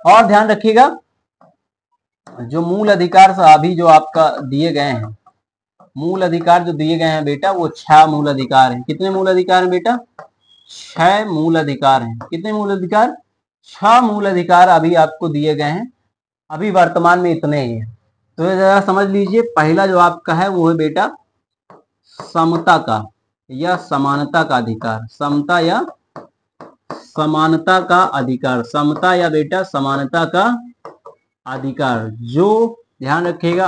और ध्यान रखिएगा, जो मूल अधिकार अभी जो आपका दिए गए हैं, मूल अधिकार जो दिए गए हैं बेटा, वो 6 मूल अधिकार हैं। कितने मूल अधिकार हैं बेटा? 6 मूल अधिकार हैं। कितने मूल अधिकार? 6 मूल अधिकार अभी आपको दिए गए हैं, अभी वर्तमान में इतने ही हैं। तो जरा समझ लीजिए, पहला जो आपका है वो है बेटा समता का या समानता का अधिकार। समता या समानता का अधिकार, समता या बेटा समानता का अधिकार, जो ध्यान रखिएगा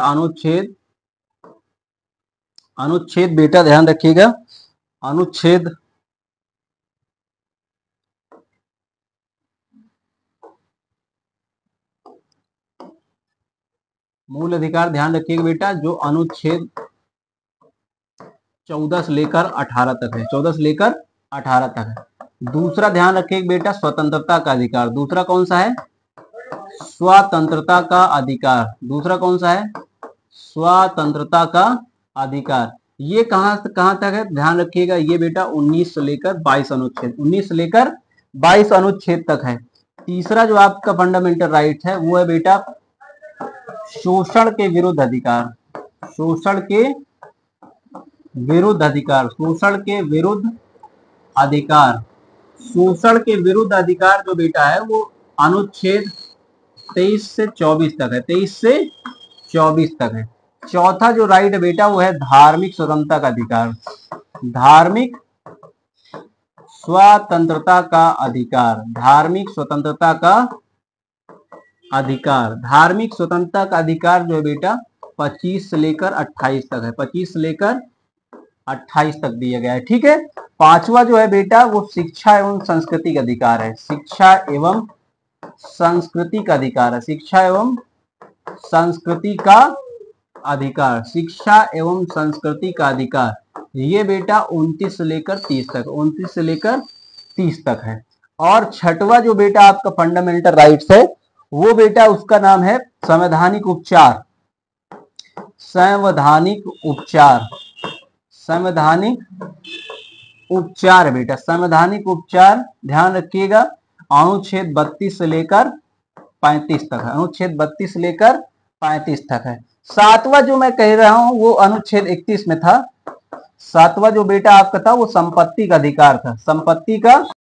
अनुच्छेद बेटा ध्यान रखिएगा, अनुच्छेद मूल अधिकार ध्यान रखिएगा बेटा, जो अनुच्छेद 14 से लेकर 18 तक है। 14 से लेकर 18 तक है। दूसरा ध्यान रखिएगा बेटा स्वतंत्रता का अधिकार। दूसरा कौन सा है? स्वतंत्रता का अधिकार। दूसरा कौन सा है? स्वतंत्रता का अधिकार। ये कहां तक है? ध्यान रखिएगा, ये बेटा 19 से लेकर 22 अनुच्छेद, 19 से लेकर 22 अनुच्छेद तक है। तीसरा जो आपका फंडामेंटल राइट है वो है बेटा शोषण के विरुद्ध अधिकार। शोषण के विरुद्ध अधिकार। शोषण के विरुद्ध अधिकार। शोषण के विरुद्ध अधिकार जो बेटा है वो अनुच्छेद 23 से 24 तक है। 23 से 24 तक है। चौथा जो राइट है बेटा वो है धार्मिक स्वतंत्रता का अधिकार। धार्मिक स्वतंत्रता का अधिकार। धार्मिक स्वतंत्रता का अधिकार। धार्मिक स्वतंत्रता का अधिकार जो है बेटा 25 से लेकर 28 तक है। 25 से लेकर 28 तक दिया गया है। ठीक है। पांचवा जो है बेटा वो शिक्षा एवं संस्कृति का अधिकार है। शिक्षा एवं संस्कृति का अधिकार है। शिक्षा एवं संस्कृति का अधिकार। शिक्षा एवं संस्कृति का अधिकार, ये बेटा 29 से लेकर 30 तक, 29 से लेकर 30 तक है। और छठवा जो बेटा आपका फंडामेंटल राइट्स है वो बेटा उसका नाम है संवैधानिक उपचार। संवैधानिक उपचार। संवैधानिक उपचार बेटा, संवैधानिक उपचार ध्यान रखिएगा अनुच्छेद 32 से लेकर 35 तक है। अनुच्छेद 32 से लेकर 35 तक है। सातवां जो मैं कह रहा हूं वो अनुच्छेद 31 में था। सातवां जो बेटा आपका था वो संपत्ति का अधिकार था। संपत्ति का